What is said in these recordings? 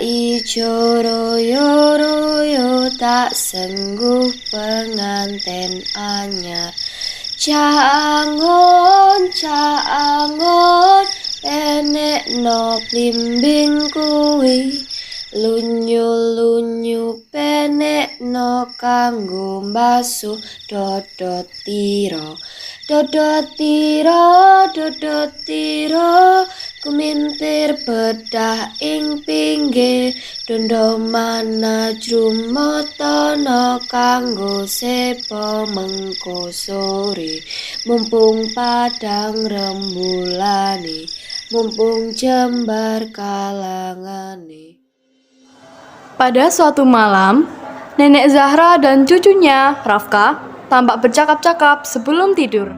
ijo royo-royo tak sengguh penganten anyar. Cangon enek no blimbing kuwi, lunyu penek no kanggo mbasuh dodot tiro. Kumintir bedah ing pinggir, dondo mana jrumatana kanggo sepo mengko sore. Mumpung padang rembulane, mumpung jembar kalangane. Pada suatu malam, Nenek Zahra dan cucunya, Rafka, tampak bercakap-cakap sebelum tidur.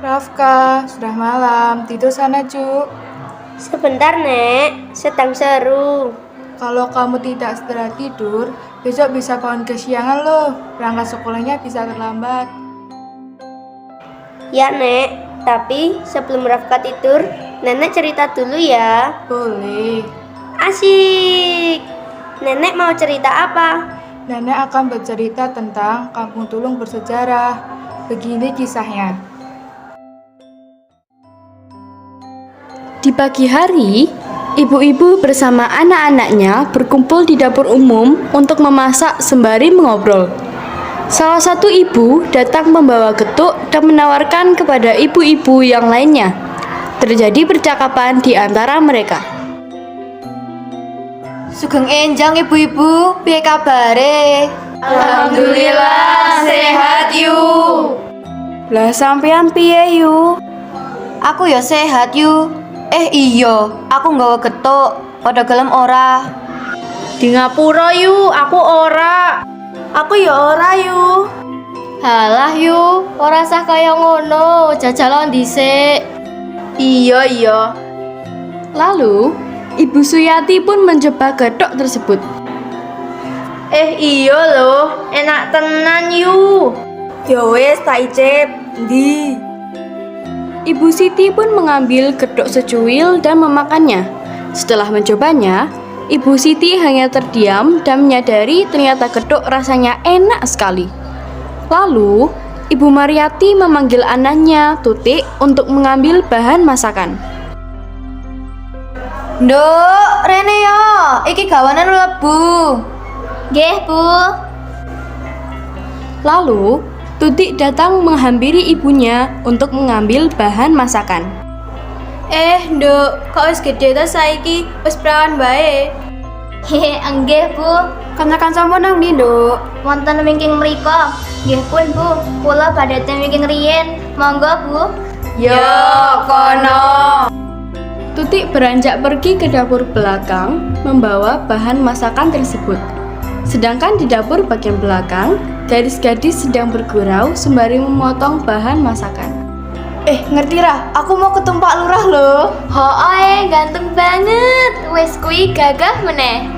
Rafka, sudah malam, tidur sana Cuk. Sebentar Nek, sedang seru. Kalau kamu tidak segera tidur, besok bisa bangun kesiangan loh. Berangkat sekolahnya bisa terlambat. Ya Nek, tapi sebelum Rafka tidur, Nenek cerita dulu ya. Boleh. Asik. Nenek mau cerita apa? Nenek akan bercerita tentang Kampung Tulung bersejarah. Begini kisahnya. Di pagi hari, ibu-ibu bersama anak-anaknya berkumpul di dapur umum untuk memasak sembari mengobrol. Salah satu ibu datang membawa getuk dan menawarkan kepada ibu-ibu yang lainnya. Terjadi percakapan di antara mereka. Sugeng enjang ibu-ibu, piye kabare? Alhamdulillah, sehat yu. Lah sampean piye yu? Aku ya sehat yu. Iya, aku nggawa getuk. Pada gelem ora? Di ngapura yu, aku ora. Aku ya ora yu. Halah yu, ora sah kaya ngono, jajalon dhisik. Iya. Lalu, Ibu Suyati pun mencoba getuk tersebut. Iya loh, enak tenan yu. Ya wes, tak icip. Ndi? Ibu Siti pun mengambil getuk secuil dan memakannya. Setelah mencobanya, Ibu Siti hanya terdiam dan menyadari ternyata getuk rasanya enak sekali. Lalu, Ibu Mariati memanggil anaknya, Tutik, untuk mengambil bahan masakan. Nduk, rene yo, iki gawanan mlebu. Nggih, Bu. Lalu, Tutik datang menghampiri ibunya untuk mengambil bahan masakan. Nduk, kok wis gedhe ta saiki? Wis prawan bae. Hehe, nggih, Bu. Kancakan sampun nang ndi, Nduk? Wonten wingking mriko. Nggih pun, Bu. Kula badhe ten wingking riyin. Monggo, Bu. Yo, kono. Tutik beranjak pergi ke dapur belakang membawa bahan masakan tersebut. Sedangkan di dapur bagian belakang, gadis-gadis sedang bergurau sembari memotong bahan masakan. Ngerti ra? Aku mau ketemu Pak Lurah loh. Hooe, ganteng banget. Wes kuwi gagah meneh.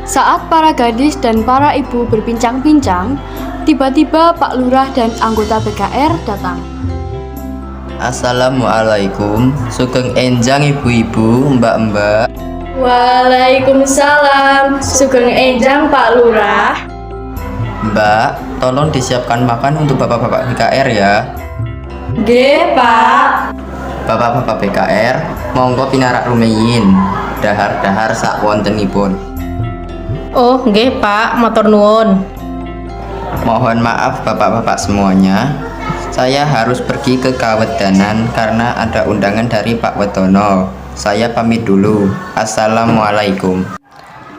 Saat para gadis dan para ibu berbincang-bincang, tiba-tiba Pak Lurah dan anggota BKR datang. Assalamualaikum, sugeng enjang ibu-ibu, mbak-mbak. Waalaikumsalam, sugeng enjang Pak Lurah. Mbak, tolong disiapkan makan untuk bapak-bapak BKR ya. Nggih, Pak. Bapak-bapak BKR, monggo pinarak rumiyin, dahar-dahar sak wontenipun. Oh, nggih Pak, matur nuwun. Mohon maaf bapak-bapak semuanya, saya harus pergi ke Kawedanan karena ada undangan dari Pak Wetono. Saya pamit dulu. Assalamualaikum.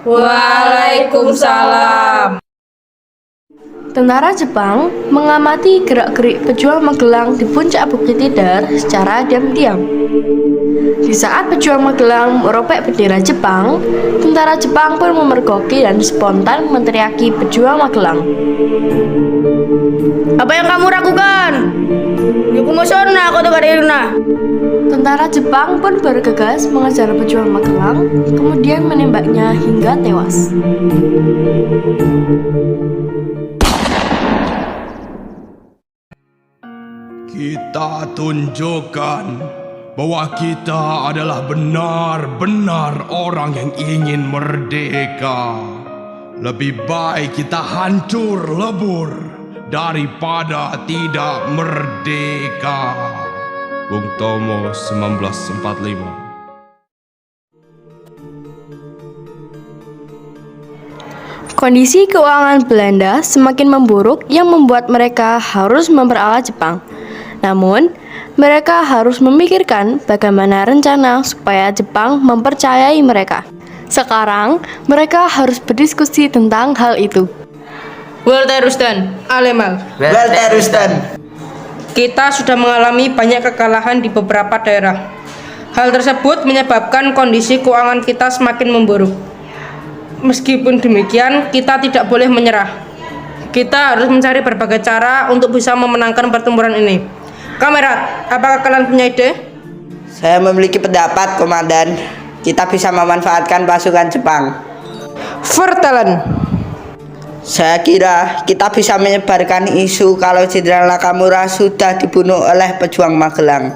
Waalaikumsalam. Tentara Jepang mengamati gerak-gerik pejuang Magelang di puncak Bukit Tidar secara diam-diam. Di saat pejuang Magelang meropek bendera Jepang, tentara Jepang pun memergoki dan spontan meneriaki pejuang Magelang. Apa yang kamu ragukan? Yukumusona koto kariruna. Tentara Jepang pun bergegas mengejar pejuang Magelang, kemudian menembaknya hingga tewas. Kita tunjukkan bahwa kita adalah benar-benar orang yang ingin merdeka. Lebih baik kita hancur lebur daripada tidak merdeka. Bung Tomo 1945. Kondisi keuangan Belanda semakin memburuk yang membuat mereka harus memperalat Jepang. Namun, mereka harus memikirkan bagaimana rencana supaya Jepang mempercayai mereka. Sekarang, mereka harus berdiskusi tentang hal itu. Walter Rustan, Alemal. Walter Rustan. Kita sudah mengalami banyak kekalahan di beberapa daerah. Hal tersebut menyebabkan kondisi keuangan kita semakin memburuk. Meskipun demikian, kita tidak boleh menyerah. Kita harus mencari berbagai cara untuk bisa memenangkan pertempuran ini. Kamerat, apakah kalian punya ide? Saya memiliki pendapat, Komandan. Kita bisa memanfaatkan pasukan Jepang. Vertellen. Saya kira kita bisa menyebarkan isu kalau Jenderal Nakamura sudah dibunuh oleh pejuang Magelang.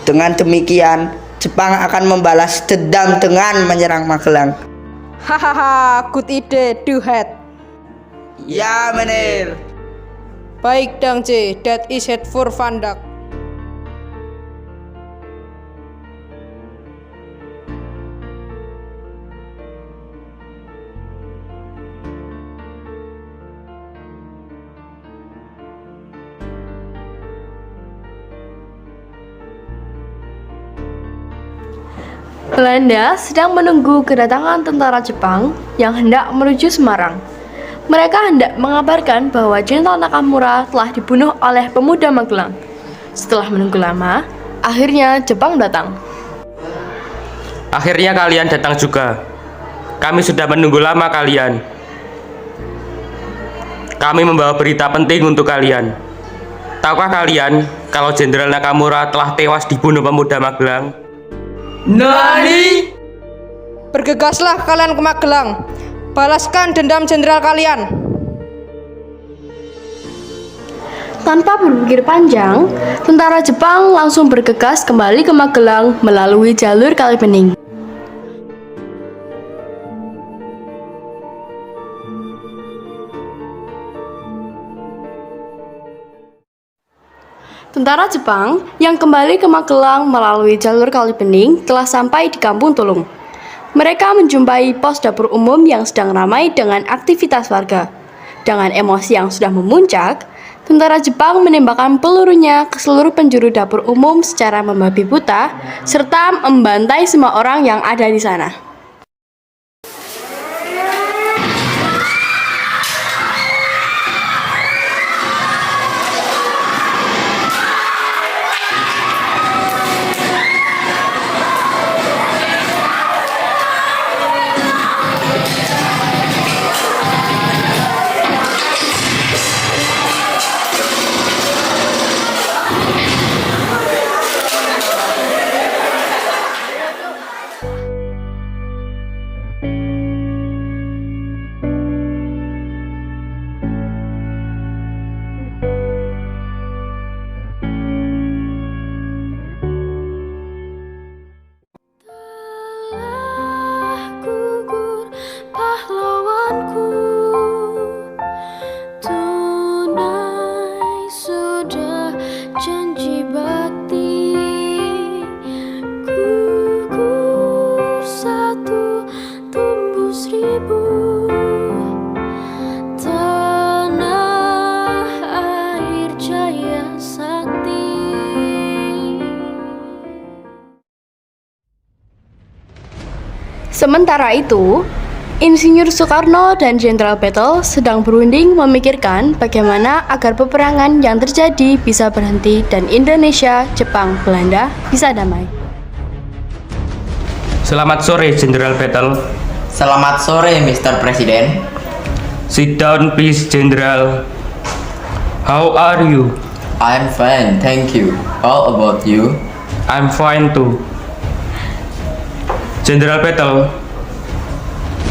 Dengan demikian, Jepang akan membalas dendam dengan menyerang Magelang. Hahaha, good ide, do head. Ya, Menir. Baik, Dang C, that is head for Vandak. Belanda sedang menunggu kedatangan tentara Jepang yang hendak menuju Semarang. Mereka hendak mengabarkan bahwa Jenderal Nakamura telah dibunuh oleh pemuda Magelang. Setelah menunggu lama, akhirnya Jepang datang. Akhirnya kalian datang juga. Kami sudah menunggu lama kalian. Kami membawa berita penting untuk kalian. Tahukah kalian kalau Jenderal Nakamura telah tewas dibunuh pemuda Magelang? Nani? Bergegaslah kalian ke Magelang. Balaskan dendam jenderal kalian. Tanpa berpikir panjang, tentara Jepang langsung bergegas kembali ke Magelang melalui jalur Kali Bening. Tentara Jepang yang kembali ke Magelang melalui jalur Kali Bening telah sampai di Kampung Tulung. Mereka menjumpai pos dapur umum yang sedang ramai dengan aktivitas warga. Dengan emosi yang sudah memuncak, tentara Jepang menembakkan pelurunya ke seluruh penjuru dapur umum secara membabi buta, serta membantai semua orang yang ada di sana. Sementara itu, Insinyur Soekarno dan Jenderal Battle sedang berunding memikirkan bagaimana agar peperangan yang terjadi bisa berhenti dan Indonesia, Jepang, Belanda bisa damai. Selamat sore, Jenderal Battle. Selamat sore, Mr. Presiden. Sit down, please, Jenderal. How are you? I'm fine, thank you. How about you? I'm fine too. Jenderal Battle,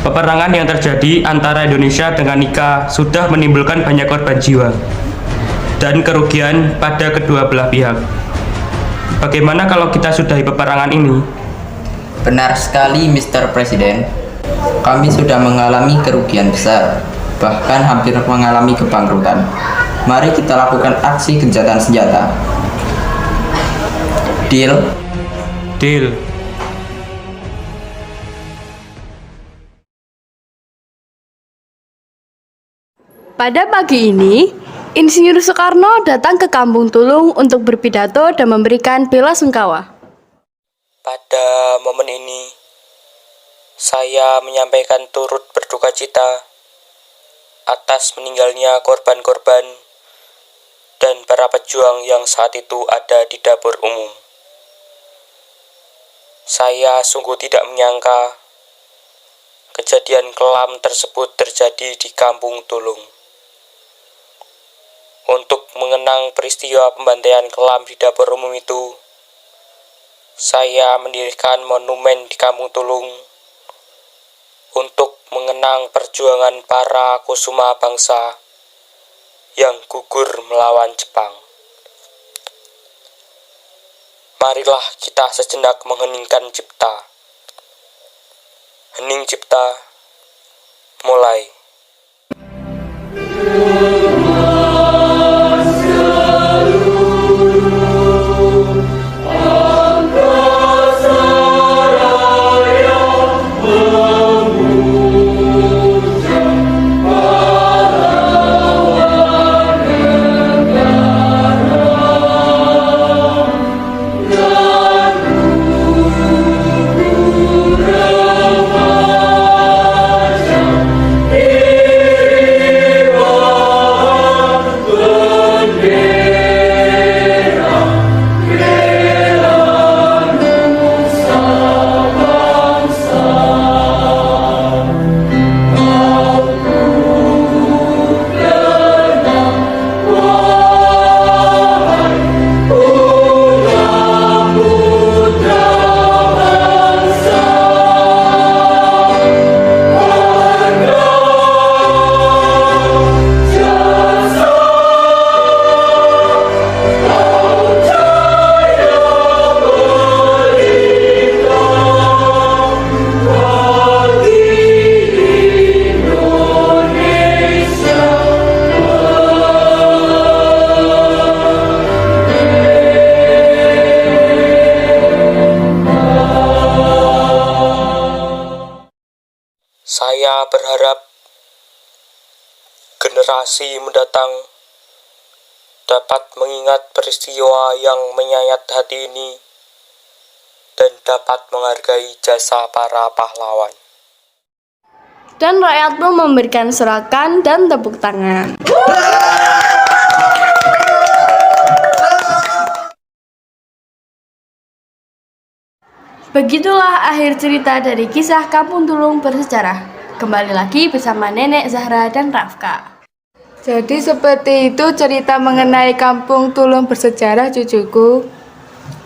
peperangan yang terjadi antara Indonesia dengan Nika sudah menimbulkan banyak korban jiwa dan kerugian pada kedua belah pihak. Bagaimana kalau kita sudahi peperangan ini? Benar sekali, Mr. Presiden. Kami sudah mengalami kerugian besar, bahkan hampir mengalami kebangkrutan. Mari kita lakukan aksi gencatan senjata. Deal? Deal. Pada pagi ini, Insinyur Soekarno datang ke Kampung Tulung untuk berpidato dan memberikan bela sungkawa. Pada momen ini, saya menyampaikan turut berduka cita atas meninggalnya korban-korban dan para pejuang yang saat itu ada di dapur umum. Saya sungguh tidak menyangka kejadian kelam tersebut terjadi di Kampung Tulung. Untuk mengenang peristiwa pembantaian kelam di dapur umum itu, saya mendirikan monumen di Kampung Tulung untuk mengenang perjuangan para kusuma bangsa yang gugur melawan Jepang. Marilah kita sejenak mengheningkan cipta. Hening cipta, mulai. Saya berharap generasi mendatang dapat mengingat peristiwa yang menyayat hati ini dan dapat menghargai jasa para pahlawan. Dan rakyat pun memberikan sorakan dan tepuk tangan. Begitulah akhir cerita dari kisah Kampung Tulung bersejarah. Kembali lagi bersama Nenek Zahra dan Rafka. Jadi seperti itu cerita mengenai Kampung Tulung bersejarah, cucuku.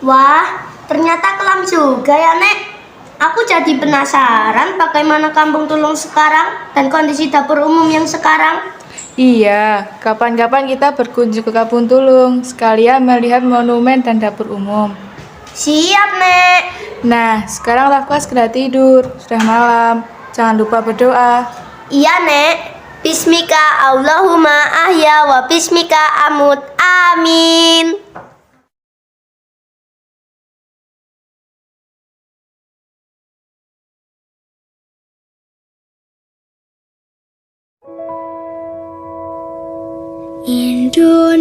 Wah, ternyata kelam juga ya, Nek. Aku jadi penasaran bagaimana Kampung Tulung sekarang dan kondisi dapur umum yang sekarang. Iya, kapan-kapan kita berkunjung ke Kampung Tulung, sekalian melihat monumen dan dapur umum. Siap, Nek. Nah, sekarang Rafka segera tidur, sudah malam. Jangan lupa berdoa. Iya, Nek. Bismika Allahumma ahya wa bismika amut. Amin.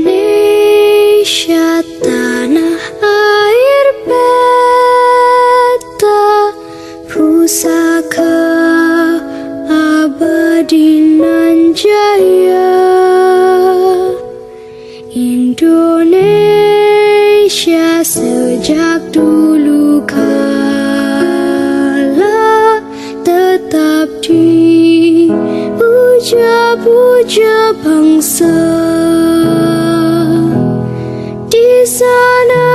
Indonesia tanah air beta, pusaka abadi nan jaya. Indonesia sejak dulu kala tetap dipuja-puja bangsa. Di sana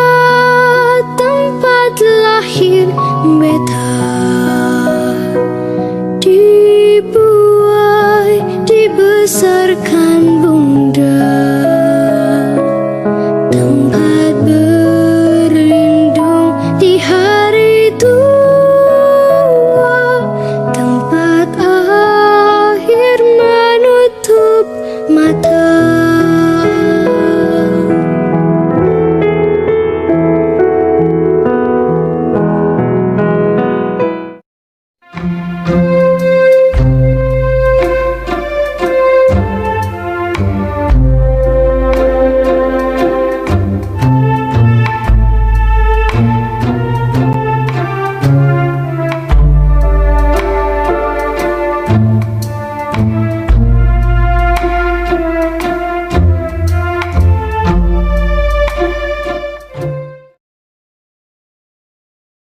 tempat lahir beta, dibuai, dibesarkan